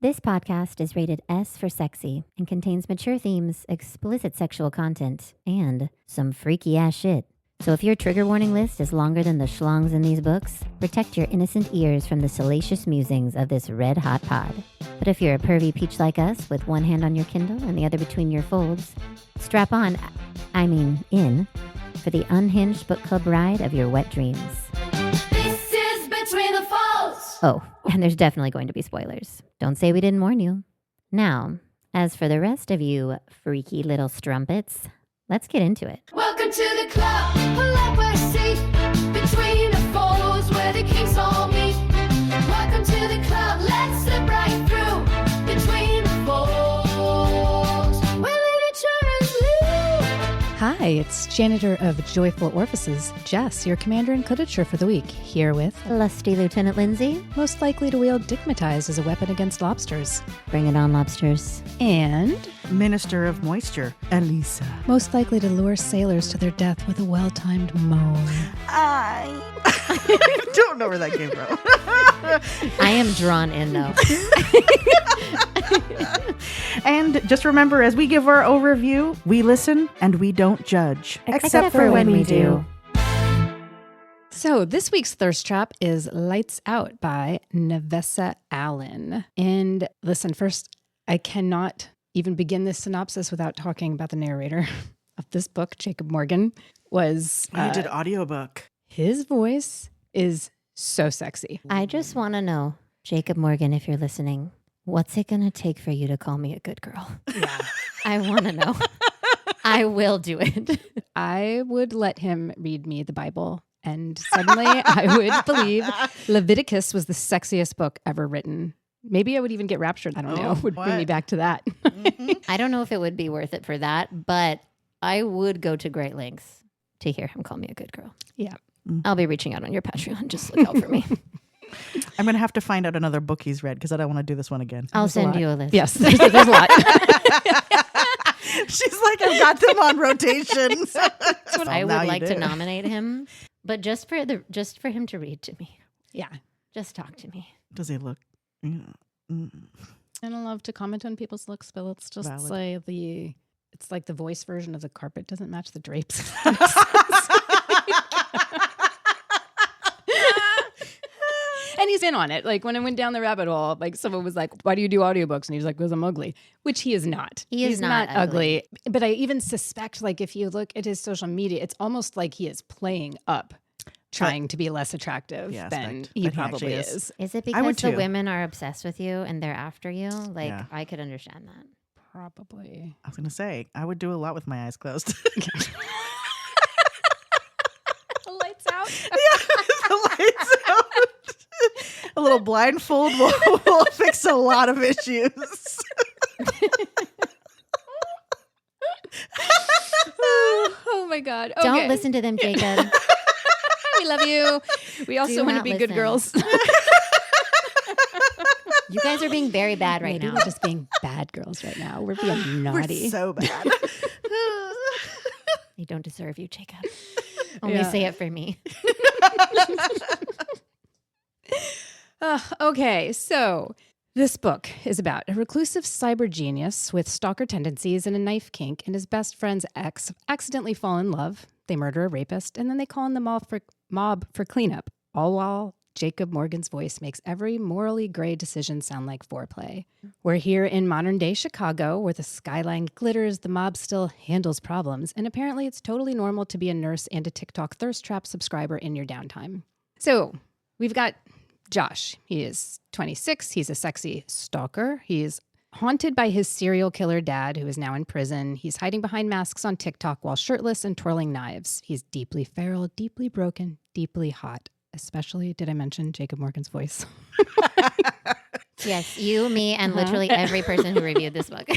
This podcast is rated S for sexy and contains mature themes, explicit sexual content, and some freaky ass shit. So if your trigger warning list is longer than the schlongs in these books, protect your innocent ears from the salacious musings of this red hot pod. But if you're a pervy peach like us with one hand on your Kindle and the other between your folds, strap on, in, for the unhinged book club ride of your wet dreams. This is Between the Folds. Oh, and there's definitely going to be spoilers. Don't say we didn't warn you. Now, as for the rest of you freaky little strumpets, let's get into it. Welcome to the club. Pull up a seat between the folds where the kinks all meet. Welcome to the club. Let's slip right through between the folds where literature is blue. Hi, it's janitor of Joyful Orifices, Jess, your commander in literature for the week, here with Lusty Lieutenant Lindsay. most likely to wield digmatized as a weapon against lobsters, Bring it on, lobsters. and Minister of Moisture, Elisa. most likely to lure sailors to their death with a well-timed moan. I don't know where that came from. I am drawn in, though. And just remember, as we give our overview, we listen and we don't judge. Except for when we do. So this week's thirst trap is Lights Out by Nevessa Allen. And listen, first, I cannot even begin this synopsis without talking about the narrator of this book, Jacob Morgan. You did audiobook. His voice is so sexy. I just want to know, Jacob Morgan, if you're listening, what's it going to take for you to call me a good girl? Yeah. I want to know. I will do it. I would let him read me the Bible, and suddenly I would believe Leviticus was the sexiest book ever written. Maybe I would even get raptured. I don't know. Would bring me back to that. I don't know if it would be worth it for that, but I would go to great lengths to hear him call me a good girl. Yeah. I'll be reaching out on your Patreon. Just look out for me. I'm going to have to find out another book he's read because I don't want to do this one again. I'll There's a send lot. you a list. Yes, there's a lot. She's like, I've got them on rotation. I would like to nominate him, but just for him to read to me. Yeah. Just talk to me. Does he look? And I love to comment on people's looks, but let's just Valid. say it's like the voice version of the carpet doesn't match the drapes. And he's in on it. Like when I went down the rabbit hole, like someone was like, why do you do audiobooks? And he was like, because I'm ugly, which he is not. He's not ugly. But I even suspect, like, if you look at his social media, it's almost like he is playing up trying to be less attractive than he but he probably actually is. Is it I would because the too. women are obsessed with you and they're after you? Like, Yeah. I could understand that. Probably. I was going to say, I would do a lot with my eyes closed. Lights out. The lights out. A little blindfold will fix a lot of issues. Oh my God. Okay. Don't listen to them, Jacob. We love you. We also Do want to not be good listen. girls. You guys are being very bad right Maybe now. we're just being bad girls right now. We're being naughty. We're so bad. They don't deserve you, Jacob. Only Yeah. say it for me. Okay, so this book is about a reclusive cyber genius with stalker tendencies and a knife kink, and his best friend's ex accidentally fall in love. They murder a rapist, and then they call in the mob for cleanup, all while Jacob Morgan's voice makes every morally gray decision sound like foreplay. We're here in modern-day Chicago, where the skyline glitters, the mob still handles problems, and apparently it's totally normal to be a nurse and a TikTok thirst trap subscriber in your downtime. So we've got Josh. He is 26. He's a sexy stalker. He's haunted by his serial killer dad, who is now in prison. He's hiding behind masks on TikTok while shirtless and twirling knives. He's deeply feral, deeply broken, deeply hot. Especially, did I mention Jacob Morgan's voice? Yes, you, me, and literally every person who reviewed this book.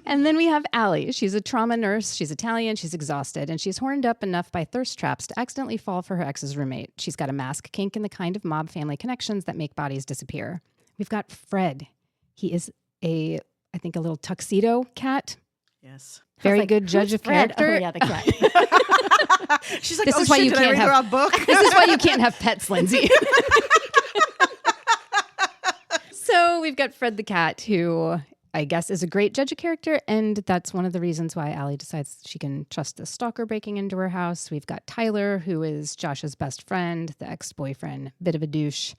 And then we have Allie. She's a trauma nurse. She's Italian. She's exhausted. And she's horned up enough by thirst traps to accidentally fall for her ex's roommate. She's got a mask kink and the kind of mob family connections that make bodies disappear. We've got Fred. He is I think a little tuxedo cat. Yes. Very like, good judge of Fred? character. Oh, yeah, the cat. She's like, This oh is why shit, you did I can't read the have- wrong book? This is why you can't have pets, Lindsay. So So we've got Fred the cat, who I guess is a great judge of character, and that's one of the reasons why Allie decides she can trust the stalker breaking into her house. We've got Tyler, who is Josh's best friend, the ex-boyfriend, bit of a douche,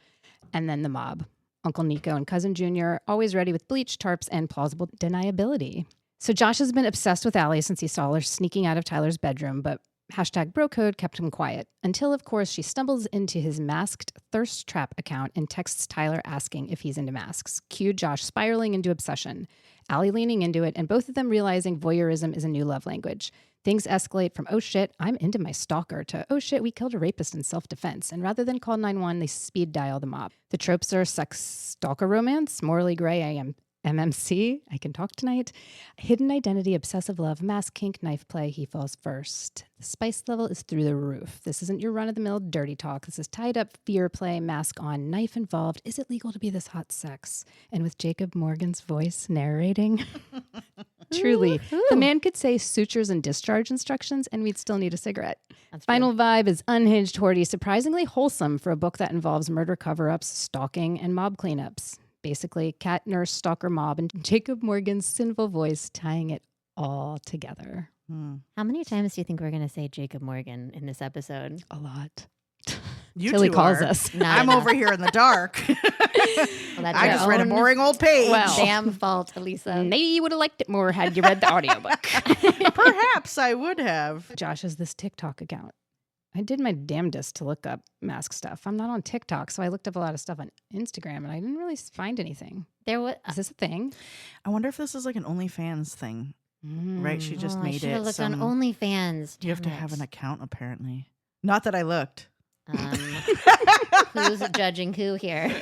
and then the mob, Uncle Nico and Cousin Junior, always ready with bleach, tarps, and plausible deniability. So Josh has been obsessed with Allie since he saw her sneaking out of Tyler's bedroom, but #brocode kept him quiet until, of course, she stumbles into his masked thirst trap account and texts Tyler asking if he's into masks. Cue Josh spiraling into obsession, Allie leaning into it, and both of them realizing voyeurism is a new love language. Things escalate from, oh shit, I'm into my stalker, to, oh shit, we killed a rapist in self-defense. And rather than call 911, they speed dial the mob. The tropes are sex stalker romance, morally gray MMC, I can talk tonight. Hidden identity, obsessive love, mask, kink, knife play, he falls first. The spice level is through the roof. This isn't your run-of-the-mill dirty talk. This is tied up fear play, mask on, knife involved. Is it legal to be this hot sex? And with Jacob Morgan's voice narrating. Truly, the man could say sutures and discharge instructions and we'd still need a cigarette. Final vibe is unhinged, hoardy, surprisingly wholesome for a book that involves murder cover-ups, stalking, and mob cleanups. Basically, cat, nurse, stalker, mob, and Jacob Morgan's sinful voice tying it all together. How many times do you think we're going to say Jacob Morgan in this episode? A lot. You Till he two calls are. us. Not I'm enough. over here in the dark. Well, that's I your just read a own boring old page. Well. damn fault, Elisa. Maybe you would have liked it more had you read the audiobook. Perhaps I would have. Josh has this TikTok account. I did my damnedest to look up mask stuff. I'm not on TikTok, so I looked up a lot of stuff on Instagram, and I didn't really find anything. There was. Is this a thing? I wonder if this is like an OnlyFans thing. Right? She just I made should have it. looked on OnlyFans. You have to Damn have it. an account, apparently. Not that I looked. Who's judging who here?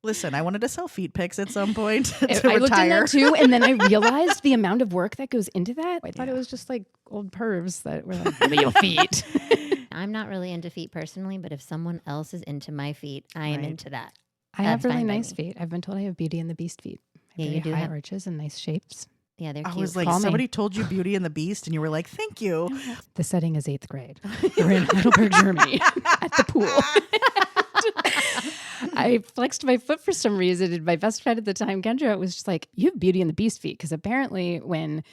Listen, I wanted to sell feet pics at some point to I looked in retire. that too, and then I realized the amount of work that goes into that. I thought it was just like old pervs that were like, give me your feet. I'm not really into feet personally, but if someone else is into my feet, I am Right. into that. I have That's really fine by nice me. feet. I've been told I have Beauty and the Beast feet. Yeah, Very you do high have- arches and nice shapes. Yeah, they're I cute. was like, Call me. somebody told you Beauty and the Beast, and you were like, thank you. The setting is 8th grade. We're in Heidelberg, Germany, at the pool. I flexed my foot for some reason, and my best friend at the time, Kendra, was just like, you have Beauty and the Beast feet. Because apparently when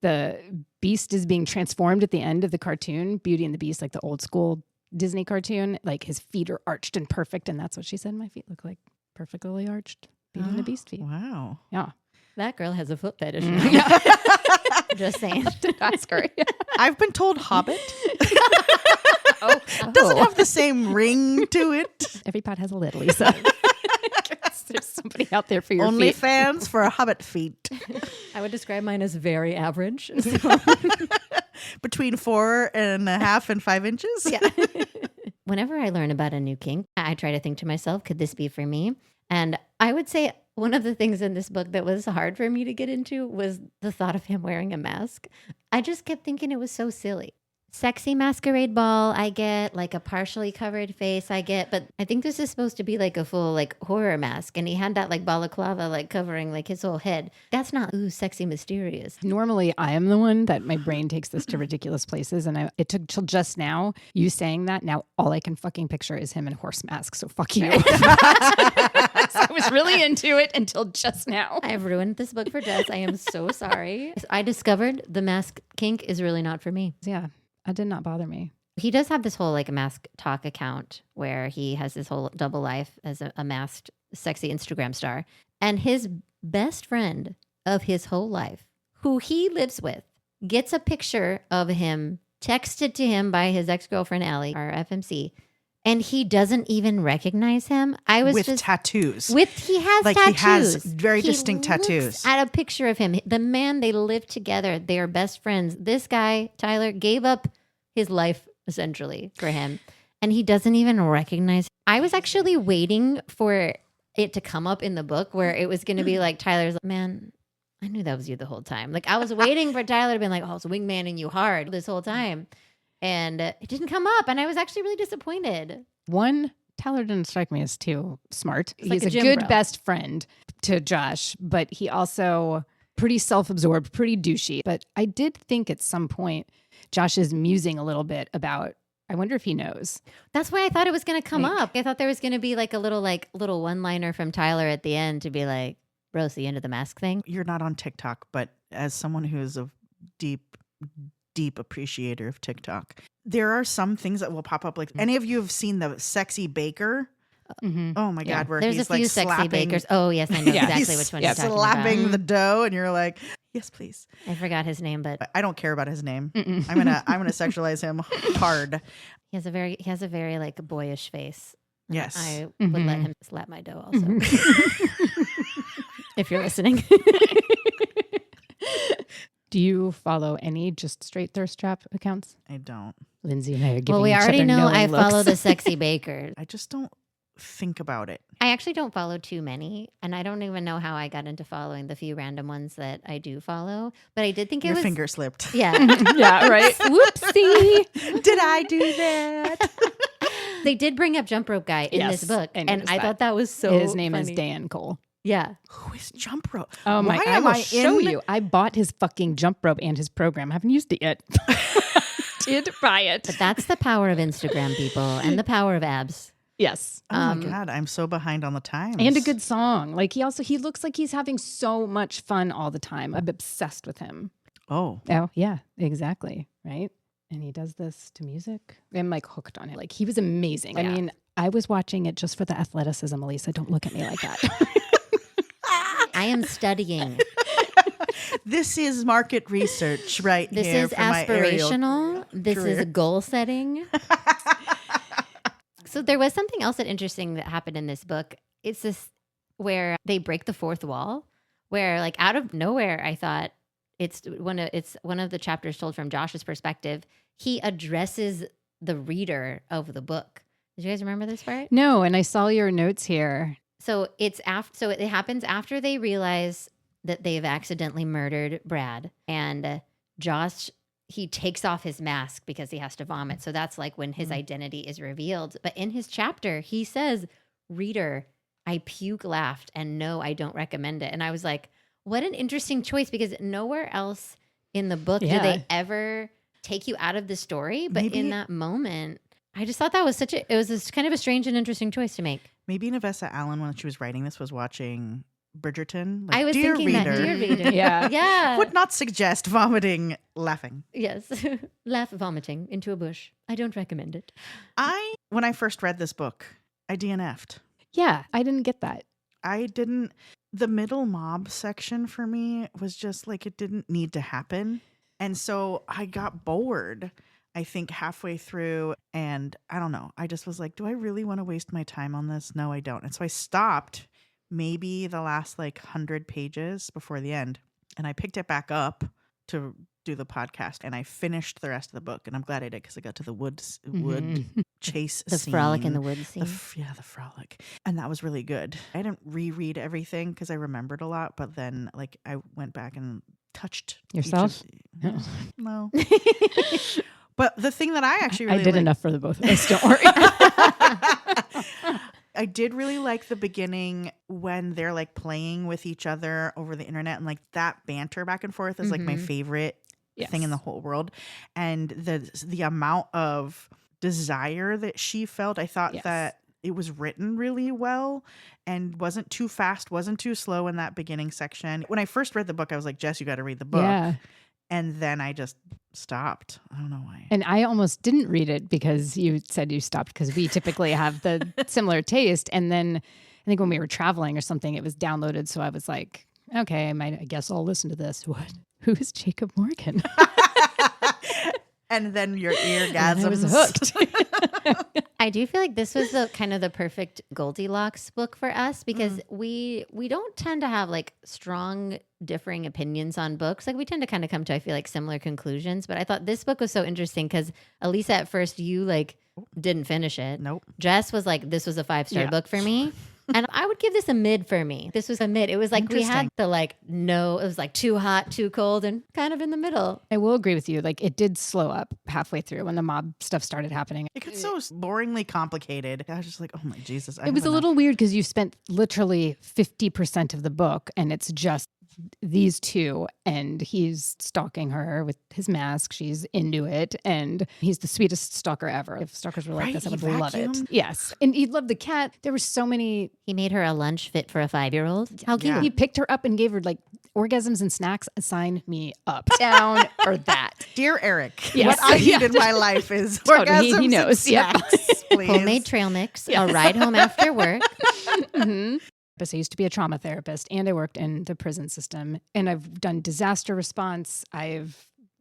the Beast is being transformed at the end of the cartoon, Beauty and the Beast, like the old school Disney cartoon, like his feet are arched and perfect. And that's what she said my feet look like. Perfectly arched Beauty and the Beast feet. Wow. Yeah. That girl has a foot fetish. Mm. Just saying. Ask her. I've been told Hobbit Oh. doesn't have the same ring to it. Every pot has a lid, Lisa. There's somebody out there for your Only feet. fans for Hobbit feet. I would describe mine as very average. Between 4.5 and 5 inches. Yeah. Whenever I learn about a new kink, I try to think to myself, could this be for me? And I would say one of the things in this book that was hard for me to get into was the thought of him wearing a mask. I just kept thinking it was so silly. Sexy masquerade ball, I get, like a partially covered face, I get, but I think this is supposed to be like a full like horror mask, and he had that like balaclava like covering like his whole head. That's not sexy mysterious. Normally, I am the one that my brain takes this to ridiculous places. And it took till just now, you saying that. Now, all I can fucking picture is him in horse mask. So fuck you. So I was really into it until just now. I've ruined this book for Jess. I am so sorry. I discovered the mask kink is really not for me. Yeah, that did not bother me. He does have this whole like mask talk account where he has this whole double life as a masked sexy Instagram star. And his best friend of his whole life, who he lives with, gets a picture of him texted to him by his ex-girlfriend, Allie, our FMC. And he doesn't even recognize him. I was With just tattoos. he has Like, tattoos. he has very He distinct looks tattoos. At a picture of him, the man, they live together. They are best friends. This guy, Tyler, gave up his life essentially for him, and he doesn't even recognize. I was actually waiting for it to come up in the book where it was going to be like Tyler's like, man, I knew that was you the whole time. Like I was waiting for Tyler to be like, oh, I was wingmaning you hard this whole time, and it didn't come up, and I was actually really disappointed. One, Tyler didn't strike me as too smart. He's like He's a a gym good bro. best friend to Josh, but he also pretty self-absorbed, pretty douchey. But I did think at some point Josh is musing a little bit about I wonder if he knows. That's why I thought it was going to come Like- up. I thought there was going to be like a little one-liner from Tyler at the end to be like, bro, it's the end of the mask thing. You're not on TikTok, but as someone who is a deep appreciator of TikTok, there are some things that will pop up. Like, any of you have seen the sexy baker? Mm-hmm. Oh my Yeah. God, where There's he's a few like sexy slapping, bakers. Oh, yes, I know Yeah. exactly he's which one you're talking slapping about. the dough, and you're like, yes, please. I forgot his name, but I don't care about his name. Mm-mm. I'm gonna sexualize him hard. he has a very like boyish face. And Yes. I would let Mhm. him slap my dough also. If you're listening. Do you follow any just straight thirst trap accounts? I don't. Lindsay and I are giving Well, we each already other know knowing I looks. follow the sexy bakers. I just don't think about it. I actually don't follow too many, and I don't even know how I got into following the few random ones that I do follow. But I did think it Your was finger slipped. Yeah. Yeah, right. Whoopsie. Did I do that? They did bring up Jump Rope Guy in Yes, this book, I and noticed I that. thought that was so His name is funny. Dan Cole. Yeah. Who is Jump Rope? Oh my! Why I am will I show in- you. I bought his fucking jump rope and his program. I haven't used it yet. Did buy it. But that's the power of Instagram, people, and the power of abs. Yes. Oh my God, I'm so behind on the times. And a good song. Like he looks like he's having so much fun all the time. I'm obsessed with him. Oh, Oh yeah, exactly. Right. And he does this to music. I'm like hooked on it. Like he was amazing. I Yeah. mean, I was watching it just for the athleticism, Elisa. Don't look at me like that. I am studying. this is market research right This here is for my aerial aspirational. This career. is goal setting. So there was something else that interesting that happened in this book. It's this where they break the fourth wall, where like out of nowhere, I thought it's one of the chapters told from Josh's perspective. He addresses the reader of the book. Did you guys remember this part? No, and I saw your notes here. So it's after. So it happens after they realize that they've accidentally murdered Brad, and Josh, he takes off his mask because he has to vomit. So that's like when his identity is revealed. But in his chapter, he says, "Reader, I puke laughed, and no, I don't recommend it." And I was like, what an interesting choice, because nowhere else in the book do Yeah. they ever take you out of the story. But Maybe- in that moment, I just thought that was it was this kind of a strange and interesting choice to make. Maybe Navessa Allen, when she was writing this, was watching Bridgerton. Like, I was dear thinking reader, that, dear reader. Yeah. Yeah. would not suggest vomiting, laughing. Yes. Laugh vomiting into a bush. I don't recommend it. When I first read this book, I DNF'd. Yeah, I didn't get that. I didn't. The middle mob section for me was just like it didn't need to happen. And so I got bored, I think, halfway through. And I don't know. I just was like, do I really want to waste my time on this? No, I don't. And so I stopped maybe the last like 100 pages before the end. And I picked it back up to do the podcast. And I finished the rest of the book. And I'm glad I did because I got to the wood chase The scene. frolic in the woods scene. The frolic. And that was really good. I didn't reread everything because I remembered a lot, but then like I went back and touched each Yourself? of- no. But the thing that I actually really I did liked- enough for the both of us. Don't worry. I did really like the beginning when they're like playing with each other over the internet, and like that banter back and forth is like my favorite thing in the whole world. And the amount of desire that she felt, I thought Yes. that it was written really well and wasn't too fast, wasn't too slow in that beginning section. When I first read the book, I was like, Jess, you got to read the book. Yeah. And then I just stopped. I don't know why. And I almost didn't read it because you said you stopped because we typically have the similar taste. And then I think when we were traveling or something, it was downloaded. So I was like, okay, I guess I'll listen to this. What? Who is Jacob Morgan? And then your And eargasms. I was hooked. I do feel like this was the kind of the perfect Goldilocks book for us because we don't tend to have like strong differing opinions on books. Like we tend to kind of come to, I feel like, similar conclusions. But I thought this book was so interesting because Elisa, at first, you like didn't finish it. Nope. Jess was like, this was a 5-star Yeah. book for me. And I would give this a mid for me. This was a mid. It was like we had Interesting. the like, no, it was like too hot, too cold, and kind of in the middle. I will agree with you. Like it did slow up halfway through when the mob stuff started happening. It gets so boringly complicated. I was just like, oh my Jesus. It was a little weird because you spent literally 50% of the book and it's just these two, and he's stalking her with his mask. She's into it, and he's the sweetest stalker ever. If stalkers were like Right, this, I he would love it. vacuumed. Yes, and he loved the cat. There were so many. He made her a lunch fit for a 5-year-old. How cute. Yeah. He picked her up and gave her like orgasms and snacks. Sign me up, down or that. Dear Eric, Yes. what I need Yeah. in my life is Totally. orgasms He knows. and Yep. snacks, please. Homemade trail mix, a ride home after work. Mhm. But I used to be a trauma therapist, and I worked in the prison system, and I've done disaster response.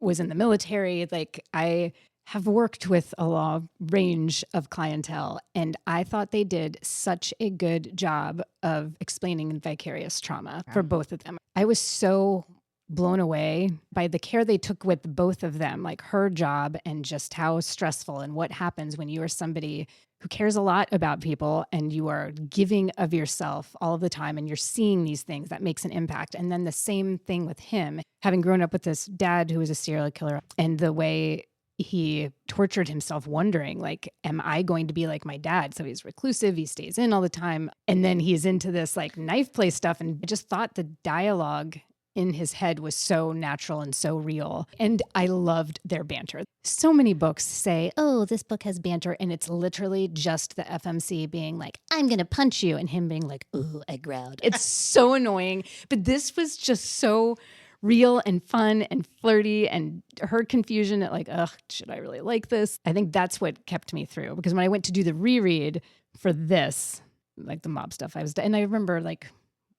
Was in the military. Like, I have worked with a range of clientele, and I thought they did such a good job of explaining vicarious trauma for both of them. I was so blown away by the care they took with both of them, like her job and just how stressful and what happens when you are somebody who cares a lot about people and you are giving of yourself all of the time and you're seeing these things that makes an impact. And then the same thing with him, having grown up with this dad who was a serial killer, and the way he tortured himself wondering, like, am I going to be like my dad? So he's reclusive, he stays in all the time, and then he's into this like knife play stuff. And I just thought the dialogue in his head was so natural and so real. And I loved their banter. So many books say, oh, this book has banter. And it's literally just the FMC being like, I'm going to punch you. And him being like, ooh, I growled. It's so annoying. But this was just so real and fun and flirty, and her confusion at like, ugh, should I really like this? I think that's what kept me through. Because when I went to do the reread for this, like the mob stuff, and I remember like,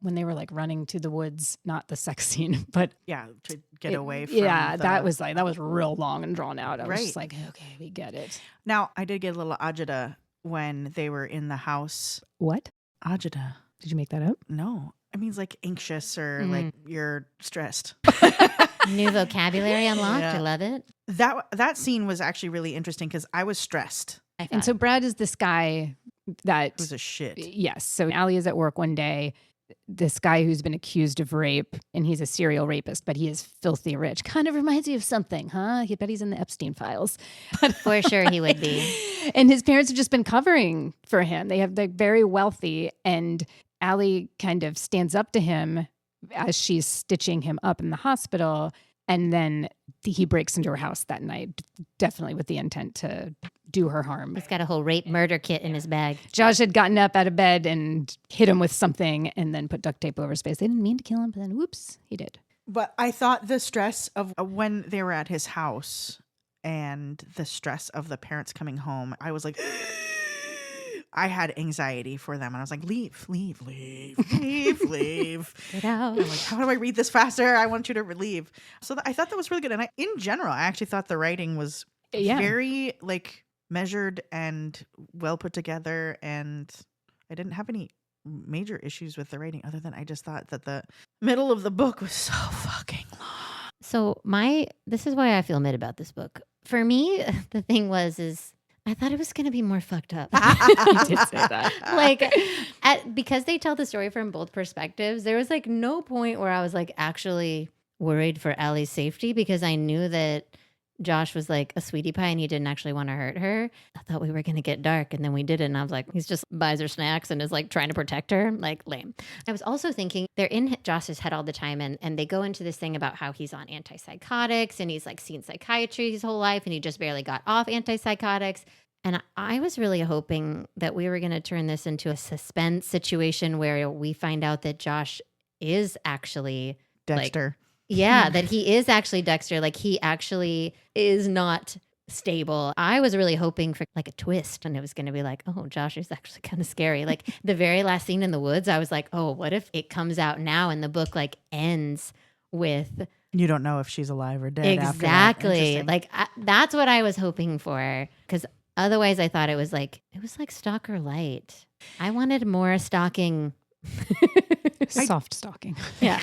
when they were like running to the woods, not the sex scene, but Yeah, to get away from that was real long and drawn out. I was just Right. like, okay, we get it. Now, I did get a little agita when they were in the house. What? Agita. Did you make that up? No. It means like anxious or like you're stressed. New vocabulary unlocked. Yeah. I love it. That scene was actually really interesting because I was stressed. And so Brad is this guy that It was a shit. yes. So Allie is at work one day. This guy who's been accused of rape, and he's a serial rapist, but he is filthy rich. Kind of reminds you of something, huh? I bet he's in the Epstein files. For sure he would be. And his parents have just been covering for him. They're very wealthy, and Allie kind of stands up to him as she's stitching him up in the hospital. And then he breaks into her house that night, definitely with the intent to do her harm. He's got a whole rape murder kit in his bag. Josh had gotten up out of bed and hit him with something and then put duct tape over his face. They didn't mean to kill him, but then whoops, he did. But I thought the stress of when they were at his house and the stress of the parents coming home, I was like, I had anxiety for them. And I was like, leave. Get out. I'm like, how do I read this faster? I want you to leave. So I thought that was really good. And in general, I actually thought the writing was very like measured and well put together. And I didn't have any major issues with the writing other than I just thought that the middle of the book was so fucking long. So this is why I feel mid about this book. For me, the thing is I thought it was going to be more fucked up. I did say that. Like, because they tell the story from both perspectives, there was like no point where I was like actually worried for Allie's safety, because I knew that Josh was like a sweetie pie and he didn't actually want to hurt her. I thought we were going to get dark, and then we didn't. And I was like, he's just buys her snacks and is like trying to protect her. Like, lame. I was also thinking they're in Josh's head all the time, and they go into this thing about how he's on antipsychotics and he's like seen psychiatry his whole life and he just barely got off antipsychotics. And I was really hoping that we were going to turn this into a suspense situation where we find out that Josh is actually Dexter. that he is actually Dexter. Like, he actually is not stable. I was really hoping for like a twist, and it was going to be like, oh, Josh is actually kind of scary. Like the very last scene in the woods, I was like, oh, what if it comes out now and the book like ends with You don't know if she's alive or dead. exactly. After that. Interesting. Like that's what I was hoping for, because otherwise I thought it was like Stalker light. I wanted more stalking. Soft stalking. Yeah.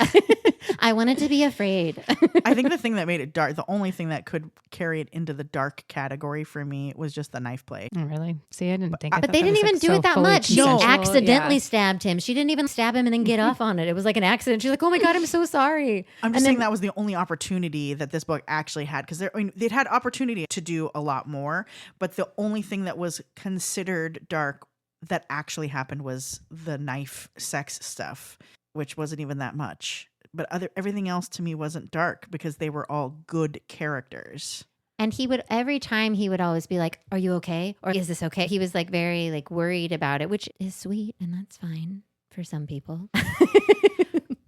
I wanted to be afraid. I think the thing that made it dark, the only thing that could carry it into the dark category for me was just the knife play. Oh, really? See, I didn't think. I But thought they that didn't was, even like, do so it that fully much. She consensual. accidentally Yeah. stabbed him. She didn't even stab him and then get off on it. It was like an accident. She's like, oh my God, I'm so sorry. I'm just And saying then- that was the only opportunity that this book actually had, because they'd had opportunity to do a lot more, but the only thing that was considered dark that actually happened was the knife sex stuff, which wasn't even that much but everything else to me wasn't dark because they were all good characters. And he would, every time he would always be like, are you okay? Or is this okay? He was like very like worried about it, which is sweet. And that's fine for some people.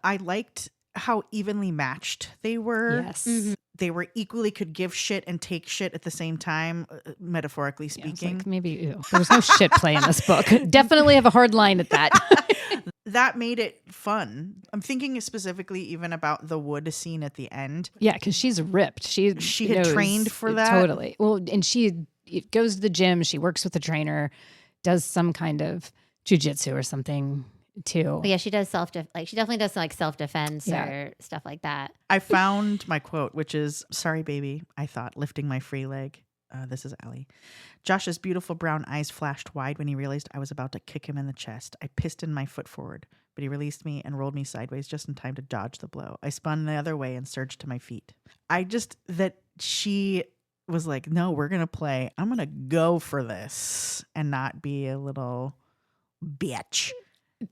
I liked how evenly matched they were. Yes. They were equally could give shit and take shit at the same time, metaphorically Yeah, it's speaking. like maybe ew. There was no shit play in this book. Definitely have a hard line at that. That made it fun. I'm thinking specifically even about the wood scene at the end. Yeah, because she's ripped. She had knows trained for that? Totally. Well, and she goes to the gym. She works with the trainer, does some kind of jujitsu or something too. But yeah, she does she definitely does like self-defense Yeah. or stuff like that. I found my quote, which is, sorry, baby, I thought, lifting my free leg. This is Allie. Josh's beautiful brown eyes flashed wide when he realized I was about to kick him in the chest. I pistoned my foot forward, but he released me and rolled me sideways just in time to dodge the blow. I spun the other way and surged to my feet. That she was like, no, we're going to play. I'm going to go for this and not be a little bitch.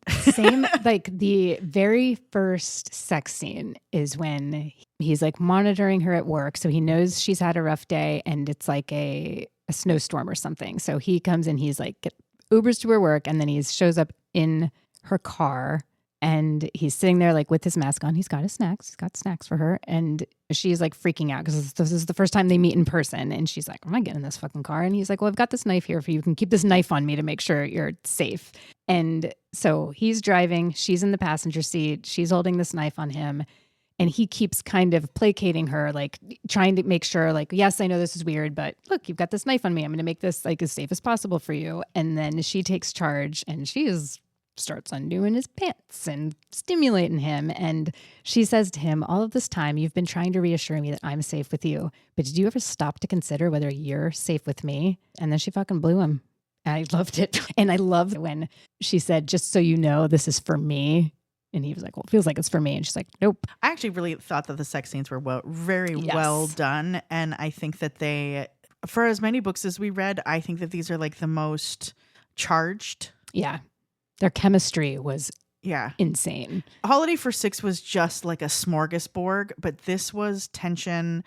Same, like the very first sex scene is when he's like monitoring her at work. So he knows she's had a rough day and it's like a snowstorm or something. So he comes in, he's like Ubers to her work, and then he shows up in her car and he's sitting there like with his mask on. He's got his snacks. He's got snacks for her. And she's like freaking out because this is the first time they meet in person. And she's like, I'm not getting in this fucking car. And he's like, well, I've got this knife here for you. You can keep this knife on me to make sure you're safe. And so he's driving. She's in the passenger seat. She's holding this knife on him. And he keeps kind of placating her, like trying to make sure, like, yes, I know this is weird, but look, you've got this knife on me. I'm going to make this like as safe as possible for you. And then she takes charge and starts undoing his pants and stimulating him. And she says to him, all of this time, you've been trying to reassure me that I'm safe with you. But did you ever stop to consider whether you're safe with me? And then she fucking blew him. And I loved it. And I loved when she said, just so you know, this is for me. And he was like, well, it feels like it's for me. And she's like, nope. I actually really thought that the sex scenes were very well done. And I think that they, for as many books as we read, I think that these are like the most charged. Yeah. Their chemistry was Yeah. insane. Holiday for Six was just like a smorgasbord, but this was tension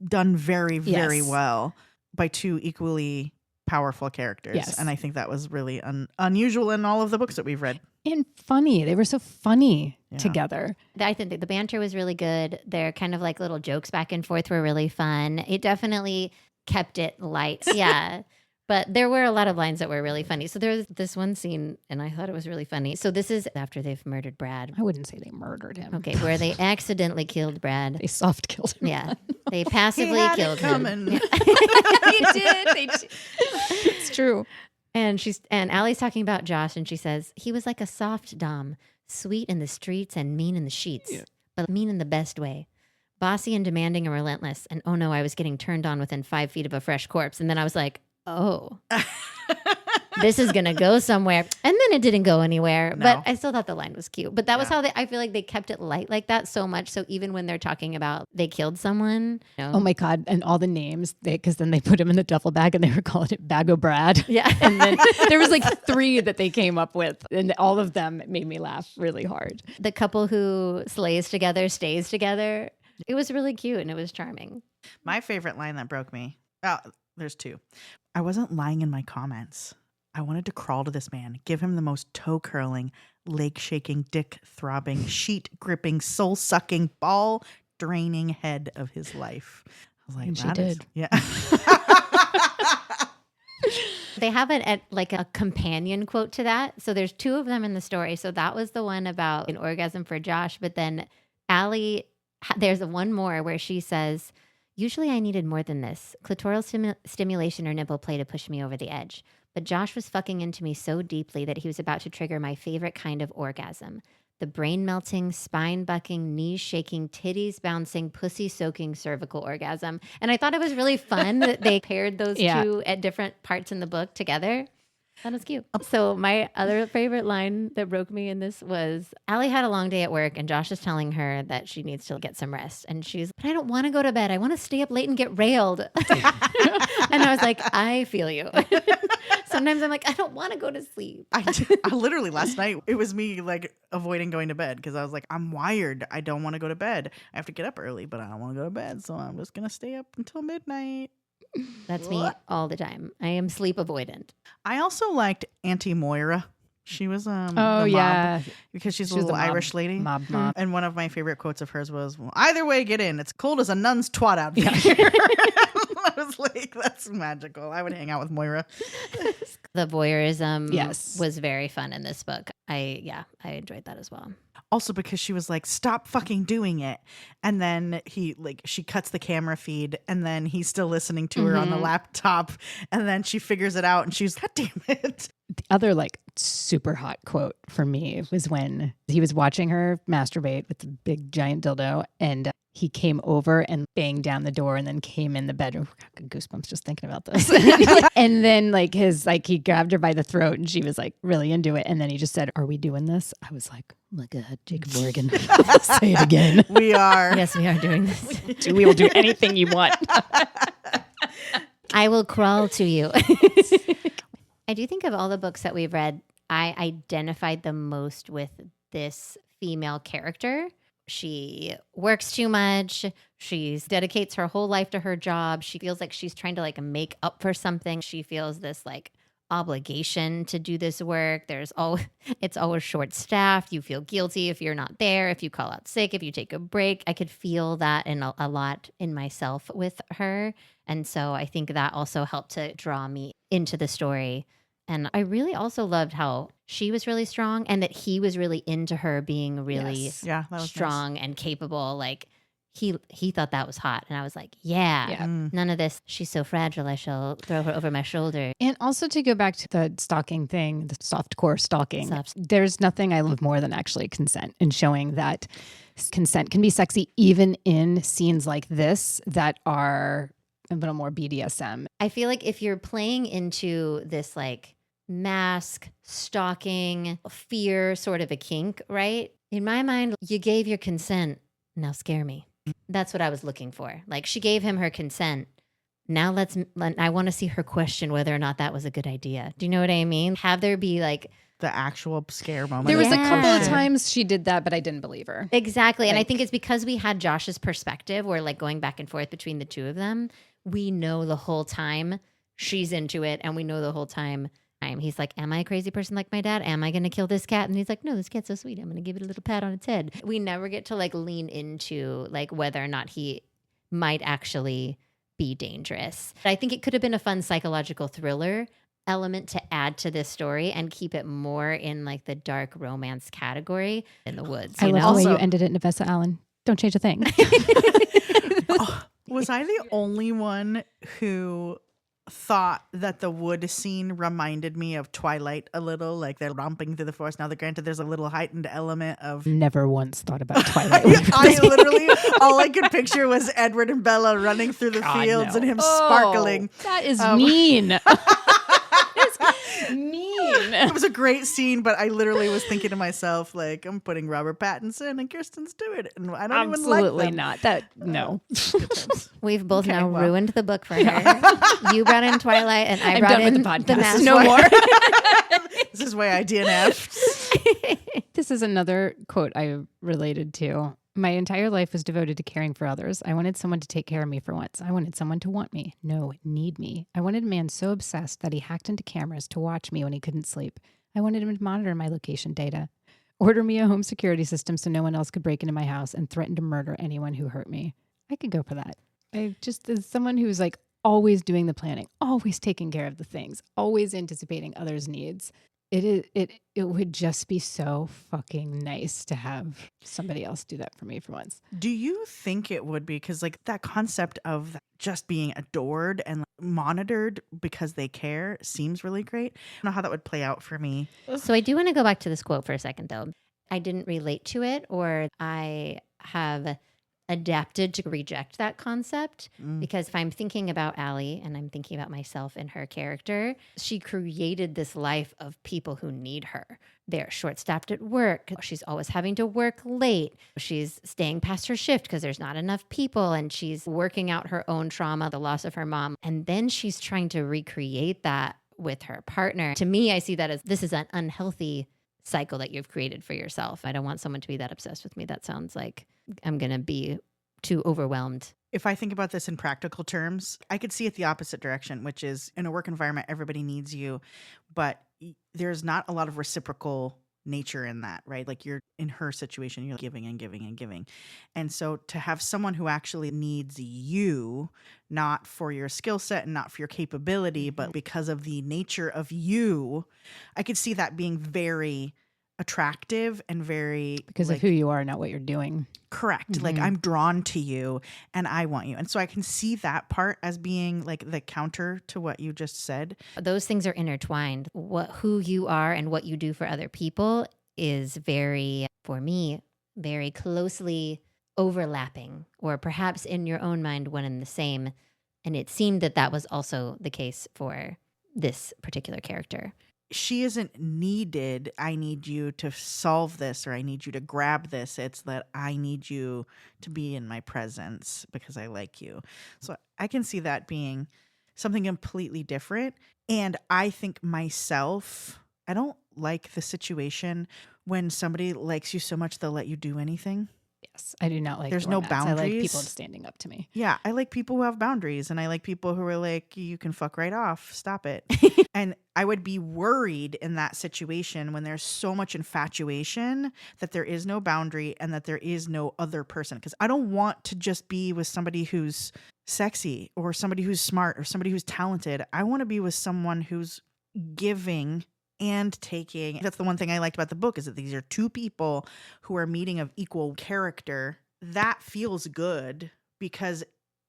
done very, very Yes. well by two equally powerful characters. Yes. And I think that was really unusual in all of the books that we've read. And funny. They were so funny Yeah. together. I think that the banter was really good. Their kind of like little jokes back and forth were really fun. It definitely kept it light. Yeah. But there were a lot of lines that were really funny. So there was this one scene, and I thought it was really funny. So this is after they've murdered Brad. I wouldn't say they murdered him. Okay, where they accidentally killed Brad. They soft killed him. Yeah, they passively He had it killed him. coming. They did. It's true. And Allie's talking about Josh, and she says he was like a soft dom, sweet in the streets and mean in the sheets, but mean in the best way. Bossy and demanding and relentless. And oh no, I was getting turned on within 5 feet of a fresh corpse. And then I was like, oh, this is going to go somewhere. And then it didn't go anywhere. No. But I still thought the line was cute. But that was Yeah. how I feel like they kept it light like that so much. So even when they're talking about they killed someone. You know, Oh my God. And all the names, because then they put him in the duffel bag and they were calling it Bag o' Brad. Yeah. And then there was like 3 that they came up with. And all of them made me laugh really hard. The couple who slays together stays together. It was really cute and it was charming. My favorite line that broke me. There's 2. I wasn't lying in my comments. I wanted to crawl to this man, give him the most toe curling, leg shaking, dick throbbing, sheet gripping, soul sucking, ball draining head of his life. I was like, And she that is- did. Yeah. They have it at like a companion quote to that. So there's 2 of them in the story. So that was the one about an orgasm for Josh. But then Allie, there's one more where she says, usually I needed more than this. Clitoral stimulation or nipple play to push me over the edge. But Josh was fucking into me so deeply that he was about to trigger my favorite kind of orgasm. The brain-melting, spine-bucking, knees-shaking, titties-bouncing, pussy-soaking cervical orgasm. And I thought it was really fun that they paired those 2 at different parts in the book together. That was cute. So my other favorite line that broke me in this was Allie had a long day at work and Josh is telling her that she needs to get some rest. And she's, but I don't want to go to bed. I want to stay up late and get railed. And I was like, I feel you. Sometimes I'm like, I don't want to go to sleep. I literally last night, it was me like avoiding going to bed because I was like, I'm wired. I don't want to go to bed. I have to get up early, but I don't want to go to bed. So I'm just going to stay up until midnight. That's me all the time. I am sleep avoidant. I also liked Auntie Moira. She was the Oh, mob, yeah. because she's She a was little the mob- Irish lady. mob. And one of my favorite quotes of hers was, well, either way, get in. It's cold as a nun's twat out here. I was like, that's magical. I would hang out with Moira. The voyeurism Yes. was very fun in this book. I enjoyed that as well. Also because she was like, stop fucking doing it. And then she cuts the camera feed and then he's still listening to her on the laptop. And then she figures it out and she's, God damn it. The other like super hot quote for me was when he was watching her masturbate with the big giant dildo and he came over and banged down the door and then came in the bedroom. I got goosebumps just thinking about this. And then he grabbed her by the throat and she was like really into it. And then he just said, are we doing this? I was like, oh my God, Jacob Morgan. Say it again. We are. Yes, we are doing this. We will do anything you want. I will crawl to you. I do think of all the books that we've read, I identified the most with this female character. She works too much. She dedicates her whole life to her job. She feels like she's trying to like make up for something. She feels this like obligation to do this work. It's always short staffed. You feel guilty if you're not there, if you call out sick, if you take a break. I could feel that in a lot in myself with her. And so I think that also helped to draw me into the story. And I really also loved how she was really strong and that he was really into her being really Yes. Yeah, that was strong and capable. Like he thought that was hot. And I was like, yeah. Yeah. None of this, she's so fragile, I shall throw her over my shoulder. And also to go back to the stalking thing, the softcore stalking, Soft. there's nothing I love more than actually consent and showing that consent can be sexy even in scenes like this that are a little more BDSM. I feel like if you're playing into this like mask, stalking, fear sort of a kink, right? In my mind, you gave your consent. Now scare me. That's what I was looking for. Like she gave him her consent. Now I want to see her question whether or not that was a good idea. Do you know what I mean? Have there be like the actual scare moment. There was a Yeah. couple of times she did that, but I didn't believe her. Exactly. And I Like- think it's because we had Josh's perspective. We're like going back and forth between the two of them. We know the whole time she's into it. And we know the whole time he's like, am I a crazy person like my dad? Am I going to kill this cat? And he's like, no, this cat's so sweet. I'm going to give it a little pat on its head. We never get to like lean into like whether or not he might actually be dangerous. I think it could have been a fun psychological thriller element to add to this story and keep it more in like the dark romance category in the woods. I You love know? the way you Also- ended it, Navessa Allen. Don't change a thing. Was I the only one who thought that the wood scene reminded me of Twilight a little? Like they're romping through the forest. Now, granted, there's a little heightened element of. Never once thought about Twilight. I literally, all I could picture was Edward and Bella running through the God, fields no. and him sparkling. That is mean. mean. It was a great scene, but I literally was thinking to myself, like, I'm putting Robert Pattinson and Kirsten Stewart, and I don't even like Absolutely them. not. That no. We've both Okay, now well. ruined the book for her. You brought in Twilight and I I'm brought done in with the podcast. mask. No more. This is why I DNF'd. This is another quote I related to. My entire life was devoted to caring for others. I wanted someone to take care of me for once. I wanted someone to want me. No, need me. I wanted a man so obsessed that he hacked into cameras to watch me when he couldn't sleep. I wanted him to monitor my location data, order me a home security system so no one else could break into my house, and threaten to murder anyone who hurt me. I could go for that. I just, as someone who's like always doing the planning, always taking care of the things, always anticipating others' needs. It would just be so fucking nice to have somebody else do that for me for once. Do you think it would be? Because like that concept of just being adored and monitored because they care seems really great. I don't know how that would play out for me. So I do want to go back to this quote for a second, though. I didn't relate to it, or I have adapted to reject that concept because if I'm thinking about Allie and I'm thinking about myself and her character, she created this life of people who need her. They're short-staffed at work. She's always having to work late. She's staying past her shift because there's not enough people, and she's working out her own trauma, the loss of her mom. And then she's trying to recreate that with her partner. To me, I see that as this is an unhealthy cycle that you've created for yourself. I don't want someone to be that obsessed with me. That sounds like I'm going to be too overwhelmed. If I think about this in practical terms, I could see it the opposite direction, which is in a work environment, everybody needs you, but there's not a lot of reciprocal nature in that, right? Like you're in her situation, you're giving and giving and giving. And so to have someone who actually needs you, not for your skill set and not for your capability, but because of the nature of you, I could see that being very attractive and very Because of who you are, not what you're doing. correct. Like I'm drawn to you and I want you. And so I can see that part as being like the counter to what you just said. Those things are intertwined. Who you are and what you do for other people is very, for me, very closely overlapping, or perhaps in your own mind one and the same. And it seemed that that was also the case for this particular character. She isn't needed, I need you to solve this, or I need you to grab this. It's that I need you to be in my presence because I like you. So I can see that being something completely different. And I think myself, I don't like the situation when somebody likes you so much they'll let you do anything. Yes, I do not like There's no doormats. I like boundaries. people standing up to me. Yeah, I like people who have boundaries, and I like people who are like, you can fuck right off. Stop it. And I would be worried in that situation when there's so much infatuation that there is no boundary and that there is no other person. Because I don't want to just be with somebody who's sexy or somebody who's smart or somebody who's talented. I want to be with someone who's giving and taking. That's the one thing I liked about the book, is that these are two people who are meeting of equal character. That feels good because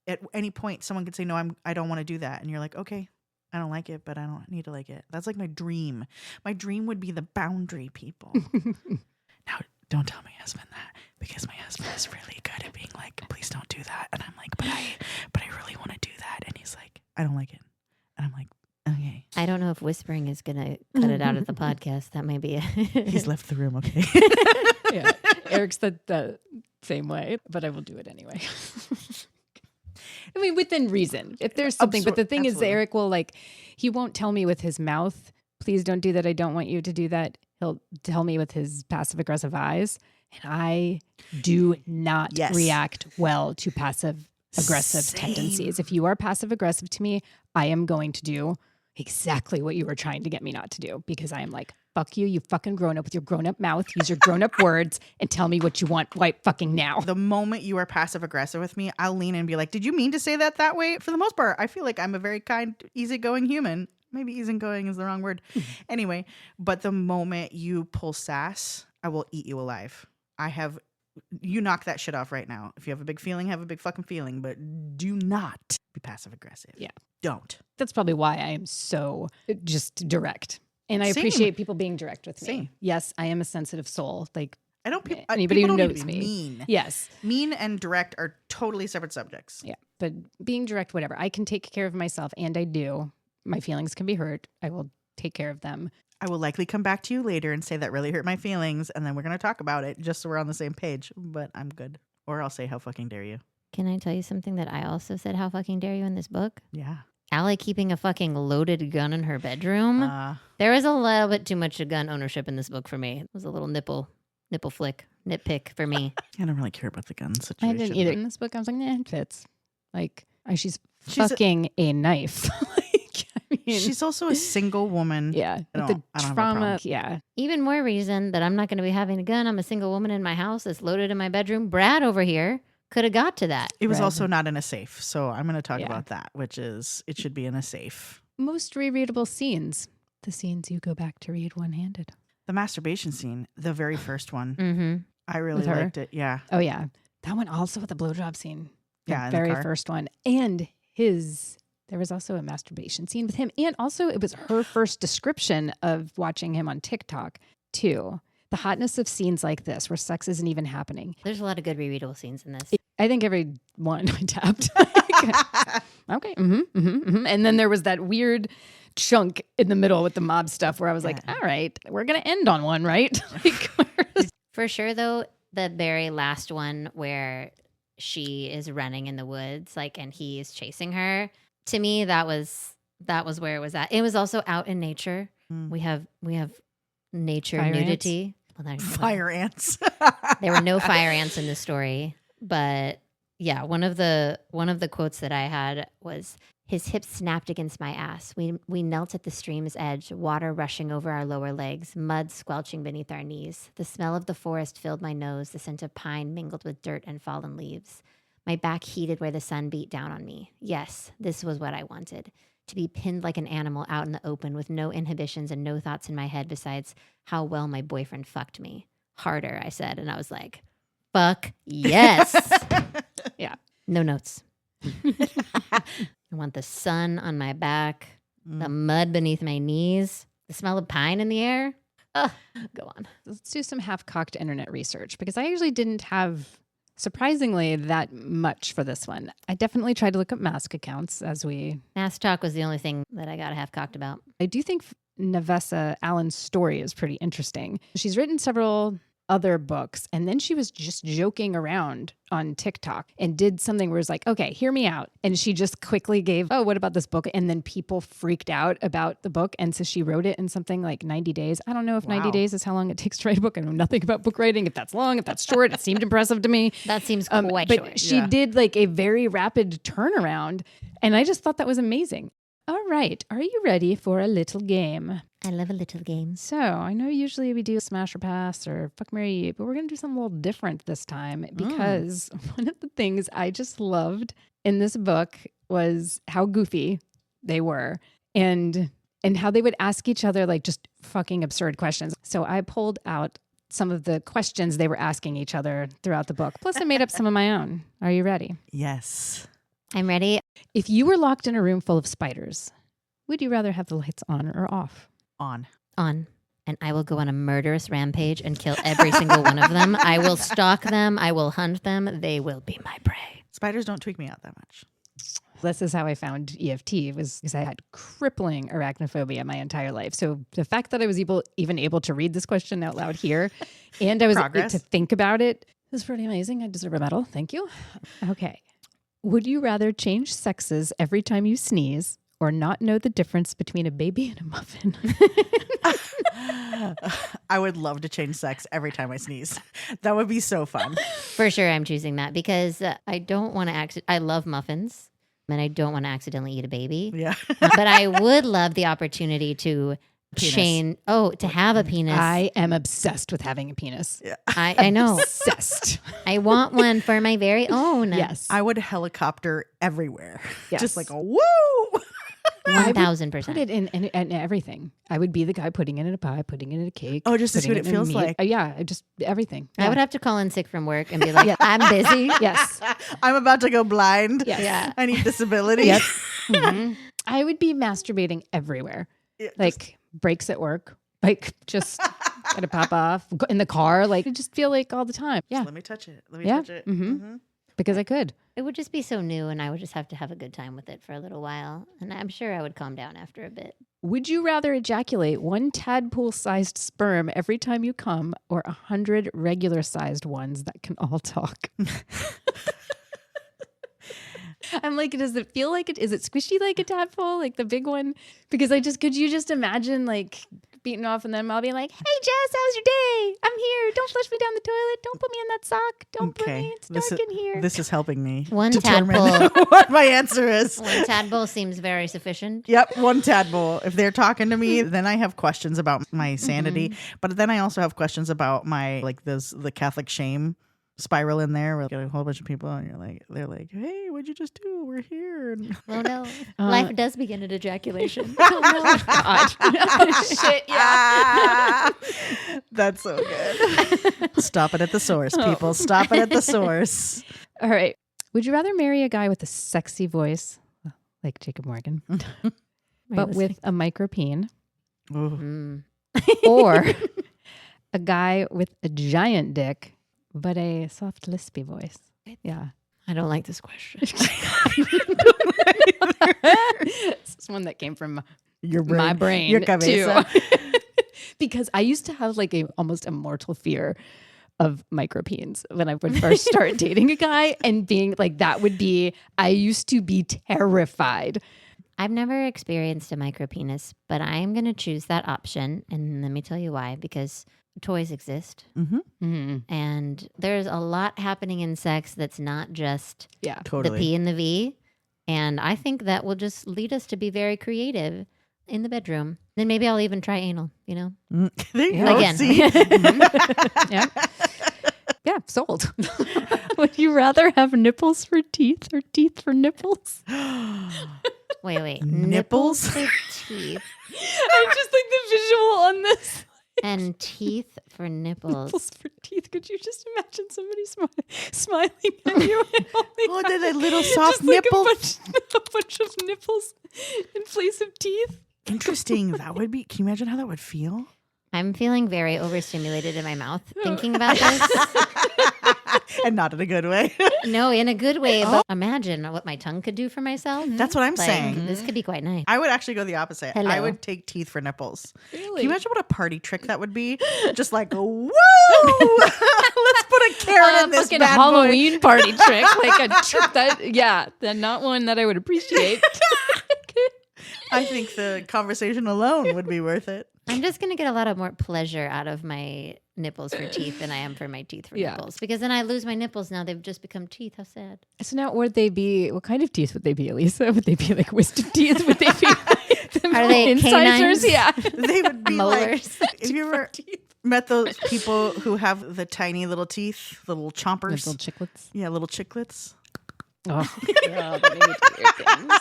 at any point someone could say, no, I don't want to do that. And you're like, okay, I don't like it, but I don't need to like it. That's like my dream. My dream would be the boundary people. Now, don't tell my husband that, because my husband is really good at being like, please don't do that. And I'm like, but I really want to do that. And he's like, I don't like it. And I'm like, okay. I don't know if whispering is going to cut it out of the podcast. That may be it. He's left the room, okay. Yeah, Eric's the same way, but I will do it anyway. I mean, within reason, if there's something. But the thing is, Absolutely. Eric will he won't tell me with his mouth, please don't do that. I don't want you to do that. He'll tell me with his passive aggressive eyes. And I do not Yes. react well to passive aggressive Same. tendencies. If you are passive aggressive to me, I am going to do exactly what you were trying to get me not to do, because I am like, fuck you, you fucking grown up with your grown up mouth. Use your grown up words and tell me what you want right fucking now. The moment you are passive aggressive with me, I'll lean in and be like, did you mean to say that way? For the most part, I feel like I'm a very kind, easygoing human. Maybe easygoing is the wrong word. Anyway, but the moment you pull sass, I will eat you alive. You knock that shit off right now. If you have a big feeling, have a big fucking feeling, but do not be passive aggressive. Yeah. Don't. That's probably why I am so just direct. And I Same. appreciate people being direct with me. Same. Yes, I am a sensitive soul. Like I don't. anybody people who don't need knows to be me. mean. Yes. Mean and direct are totally separate subjects. Yeah. But being direct, whatever. I can take care of myself, and I do. My feelings can be hurt. I will take care of them. I will likely come back to you later and say that really hurt my feelings, and then we're going to talk about it just so we're on the same page, but I'm good. Or I'll say, how fucking dare you? Can I tell you something that I also said, how fucking dare you, in this book? Yeah. Allie keeping a fucking loaded gun in her bedroom. There was a little bit too much gun ownership in this book for me. It was a little nipple nitpick for me. I don't really care about the gun I situation. didn't either. In this book, I was like, nah, it fits. Like, she's She's a- fucking a knife. Like, I mean, She's also a single woman. yeah. I With don't the have a trauma. problem. Yeah. Even more reason that I'm not going to be having a gun. I'm a single woman in my house that's loaded in my bedroom. Brad over here could have got to that. It was Right. also not in a safe, so I'm going to talk Yeah. about that, which is it should be in a safe. Most rereadable scenes. The scenes you go back to read one-handed. The masturbation scene, the very first one, Mm-hmm. I really With her? liked it. Yeah. Oh, yeah. That one also with the blowjob scene. The Yeah, in the very car. first one. And there was also a masturbation scene with him. And also it was her first description of watching him on TikTok too. The hotness of scenes like this where sex isn't even happening. There's a lot of good rereadable scenes in this. I think every one I tapped. Okay. And then there was that weird chunk in the middle with the mob stuff where I was like, all right, we're going to end on one, right? Like, where's- For sure, though, the very last one where she is running in the woods, and he is chasing her. To me, that was That was where it was at. It was also out in nature. We have nature Fire nudity. Well, there's- Fire ants. There were no fire ants in the story, but yeah, one of the quotes that I had was, his hips snapped against my ass. We knelt at the stream's edge, water rushing over our lower legs, mud squelching beneath our knees. The smell of the forest filled my nose, the scent of pine mingled with dirt and fallen leaves. My back heated where the sun beat down on me. Yes, this was what I wanted. To be pinned like an animal out in the open with no inhibitions and no thoughts in my head besides how well my boyfriend fucked me. Harder, I said, and I was like, fuck yes. Yeah. No notes. I want the sun on my back, the mud beneath my knees, the smell of pine in the air. Ugh, go on. Let's do some half-cocked internet research because I usually didn't have, surprisingly, that much for this one. I definitely tried to look up mask accounts as we... Mass talk was the only thing that I got half cocked about. I do think Nevessa Allen's story is pretty interesting. She's written several other books, and then she was just joking around on TikTok and did something where it's like, okay, hear me out. And she just quickly gave, oh, what about this book? And then people freaked out about the book. And so she wrote it in something like 90 days. I don't know if 90 days is how long it takes to write a book. I know nothing about book writing. If that's long, if that's short, it seemed impressive to me. That seems quite but short. she did like a very rapid turnaround. And I just thought that was amazing. All right. Are you ready for a little game? I love a little game. So I know usually we do smash or pass or fuck, marry, eat, but we're going to do something a little different this time because one of the things I just loved in this book was how goofy they were and how they would ask each other like just fucking absurd questions. So I pulled out some of the questions they were asking each other throughout the book. Plus I made up some of my own. Are you ready? Yes. I'm ready. If you were locked in a room full of spiders, would you rather have the lights on or off? On. On. And I will go on a murderous rampage and kill every single one of them. I will stalk them. I will hunt them. They will be my prey. Spiders don't tweak me out that much. This is how I found EFT, was because I had crippling arachnophobia my entire life. So the fact that I was even able to read this question out loud here and I was able Progress. to think about it was pretty amazing. I deserve a medal. Thank you. Okay. Would you rather change sexes every time you sneeze or not know the difference between a baby and a muffin? I would love to change sex every time I sneeze. That would be so fun. For sure, I'm choosing that because I don't want to I love muffins and I don't want to accidentally eat a baby. Yeah. But I would love the opportunity to to have a penis. I am obsessed with having a penis. Yeah. I know. Obsessed. I want one for my very own. Yes. I would helicopter everywhere. Yes. Just like a woo. 1,000%. Put it in everything. I would be the guy putting it in a pie, putting it in a cake. Oh, just to see putting what it in feels meat. like. Yeah, just everything. I would have to call in sick from work and be like, Yeah. I'm busy. Yes. I'm about to go blind. Yes. Yeah. I need disability. Yep. Mhm. I would be masturbating everywhere. Yeah, Like breaks at work. Like just gotta pop off in the car. Like I just feel like all the time. Yeah. Let me touch it. Let me Yeah. touch it. Mhm. Mhm. Because I could. It would just be so new and I would just have to have a good time with it for a little while. And I'm sure I would calm down after a bit. Would you rather ejaculate one tadpole-sized sperm every time you come or 100 regular-sized ones that can all talk? I'm like, does it feel like it? Is it squishy like a tadpole, like the big one? Because could you just imagine like beating off and then I'll be like, hey Jess, how's your day? I'm here. Don't flush me down the toilet. Don't put me in that sock. Don't put me. It's dark in here. This is helping me One determine tadpole. what my answer is. One tadpole seems very sufficient. Yep, one tadpole. If they're talking to me, then I have questions about my sanity. But then I also have questions about my the Catholic shame spiral in there. We're getting a whole bunch of people, and they're like, "Hey, what'd you just do? We're here." And Oh no. Life does begin at ejaculation. God. Shit, yeah. That's so good. Stop it at the source, people. Stop it at the source. All right. Would you rather marry a guy with a sexy voice, like Jacob Morgan, but with a micropene, Ooh. or a guy with a giant dick, but a soft lispy voice? Yeah. I don't like this question. This is one that came from Your brain. my brain Your cabeza. too. Because I used to have like almost a mortal fear of micropenes when I would first start dating a guy and being like, I used to be terrified. I've never experienced a micropenis, but I'm going to choose that option. And let me tell you why. Because toys exist. Mm-hmm. And there's a lot happening in sex that's not just Yeah. Totally. the P and the V. And I think that will just lead us to be very creative in the bedroom. Then maybe I'll even try anal, you know? There you go. Again. See? Yeah. Yeah, sold. Would you rather have nipples for teeth or teeth for nipples? Wait. Nipples? for teeth I just like the visual on this. and teeth for nipples. Nipples for teeth. Could you just imagine somebody smiling at you? And holding Oh, they're out the little soft just like nipples. a bunch of nipples in place of teeth. Interesting. That would be. Can you imagine how that would feel? I'm feeling very overstimulated in my mouth thinking about this. And not in a good way. No, in a good way. But imagine what my tongue could do for myself. That's what I'm Like, saying. This could be quite nice. I would actually go the opposite. Hello. I would take teeth for nipples. Really? Can you imagine what a party trick that would be? Just like, woo! Let's put a carrot in this fucking bad boy. Halloween party trick, like a trick that, yeah, then not one that I would appreciate. I think the conversation alone would be worth it. I'm just going to get a lot of more pleasure out of my nipples for teeth than I am for my teeth for Yeah. nipples. Because then I lose my nipples now. They've just become teeth. How sad. So now, would they be? What kind of teeth would they be, Elisa? Would they be like wisdom teeth? Would they be? Like the Are they incisors? canines? Yeah, They would be Molars. like, have you ever met those people who have the tiny little teeth, the little chompers? little chiclets. Yeah, little chiclets. Oh, yeah, that made me do weird things.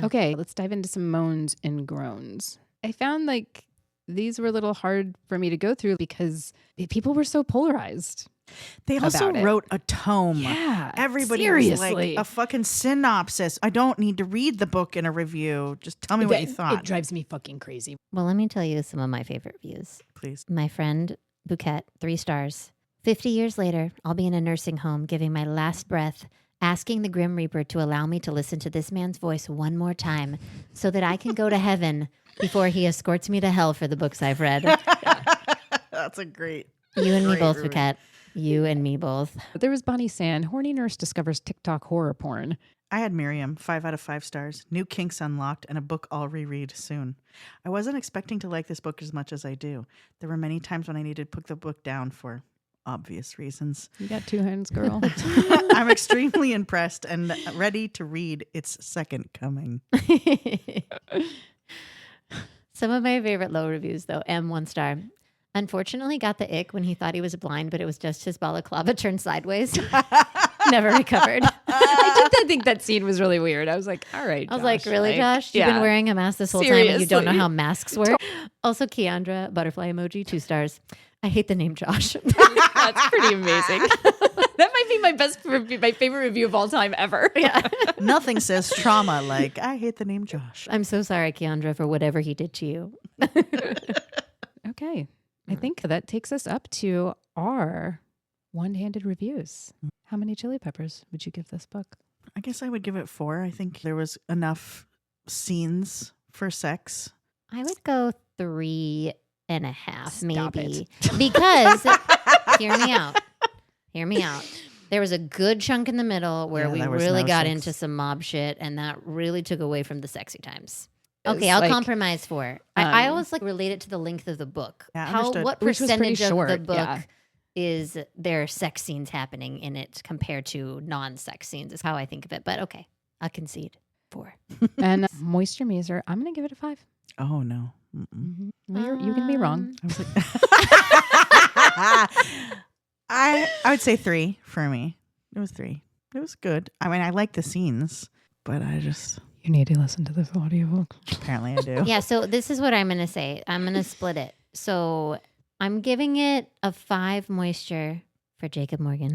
Okay, let's dive into some moans and groans. I found like these were a little hard for me to go through because people were so polarized. They also About it. wrote a tome. Yeah, Everybody seriously. was like a fucking synopsis. I don't need to read the book in a review. Just tell me what you thought, It drives me fucking crazy. Well, let me tell you some of my favorite reviews. please. My friend Bouquet, 3 stars. 50 years later, I'll be in a nursing home giving my last breath, asking the Grim Reaper to allow me to listen to this man's voice one more time so that I can go to heaven before he escorts me to hell for the books I've read. That's a great. You and me Great both, review. Bouquet. You and me both. But there was Bonnie Sand. Horny nurse discovers TikTok horror porn. I had Miriam, 5 out of 5 stars. New kinks unlocked and a book I'll reread soon. I wasn't expecting to like this book as much as I do. There were many times when I needed to put the book down for obvious reasons. You got 2 hands, girl. I'm extremely impressed and ready to read its second coming. Some of my favorite low reviews, though, M 1 star. Unfortunately, got the ick when he thought he was blind, but it was just his balaclava turned sideways. Never recovered. I think that scene was really weird. I was like, all right, I was like, Josh, really, Josh? You've been yeah. wearing a mask this whole time and you don't know Seriously. how masks work? Also, Keandra, butterfly emoji, 2 stars. I hate the name Josh. That's pretty amazing. That might be my favorite review of all time ever. Yeah. Nothing says trauma like, I hate the name Josh. I'm so sorry, Keandra, for whatever he did to you. Okay. I think that takes us up to our one-handed reviews. How many chili peppers would you give this book? I guess I would give it 4. I think there was enough scenes for sex. I would go 3.5, Stop maybe. it. Because, hear me out. Hear me out. There was a good chunk in the middle where Yeah, we there was really no got sex. into some mob shit, and that really took away from the sexy times. It's Okay, I'll like, compromise 4. I um, always like relate it to the length of the book. Yeah, understood. What Which was pretty percentage of the short, book yeah. is there sex scenes happening in it compared to non-sex scenes is how I think of it. But okay, I'll concede 4. And Moisture Measer, I'm going to give it a 5. Oh, no. Mm-mm. You can be wrong. I was like, I would say 3 for me. It was 3. It was good. I mean, I like the scenes, but I just You need to listen to this audiobook. apparently I do. Yeah, so this is what I'm going to say. I'm going to split it. So I'm giving it a 5 moisture for Jacob Morgan.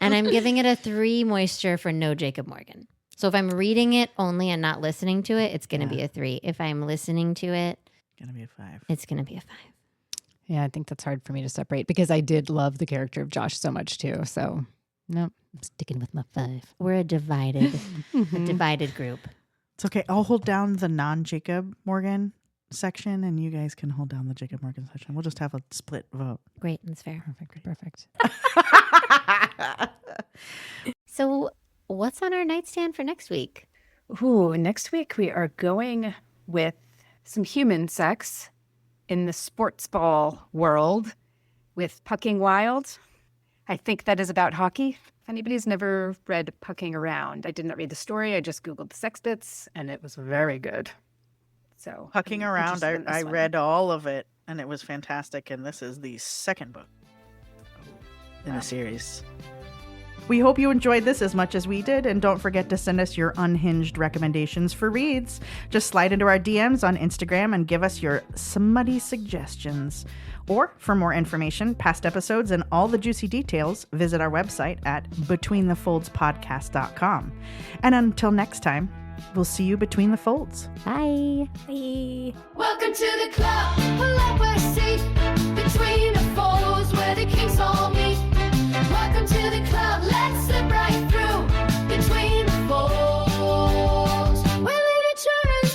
And I'm giving it a 3 moisture for no Jacob Morgan. So if I'm reading it only and not listening to it, it's going to be a 3. If I'm listening to it, Gonna be a 5. it's going to be a 5. Yeah, I think that's hard for me to separate because I did love the character of Josh so much too. So, no, I'm sticking with my 5. We're a divided group. It's okay. I'll hold down the non-Jacob Morgan section, and you guys can hold down the Jacob Morgan section. We'll just have a split vote. Great, that's fair. Perfect. So what's on our nightstand for next week? Ooh, next week we are going with some human sex in the sports ball world with Pucking Wild. I think that is about hockey. If anybody's never read Pucking Around, I did not read the story. I just Googled the sex bits, and it was very good. So Pucking I'm Around, interested in this I one. read all of it, and it was fantastic. And this is the second book in the series. We hope you enjoyed this as much as we did, and don't forget to send us your unhinged recommendations for reads. Just slide into our DMs on Instagram and give us your smutty suggestions. Or, for more information, past episodes, and all the juicy details, visit our website at betweenthefoldspodcast.com. And until next time, we'll see you between the folds. Bye. Bye. Welcome to the club, pull up a seat between the folds where the kinks all meet. Welcome to the club, let's slip right through between the folds where literature is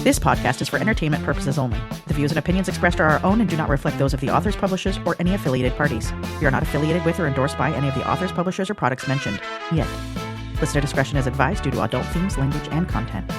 This podcast is for entertainment purposes only. The views and opinions expressed are our own and do not reflect those of the authors, publishers, or any affiliated parties. We are not affiliated with or endorsed by any of the authors, publishers, or products mentioned. Yet. Listener discretion is advised due to adult themes, language, and content.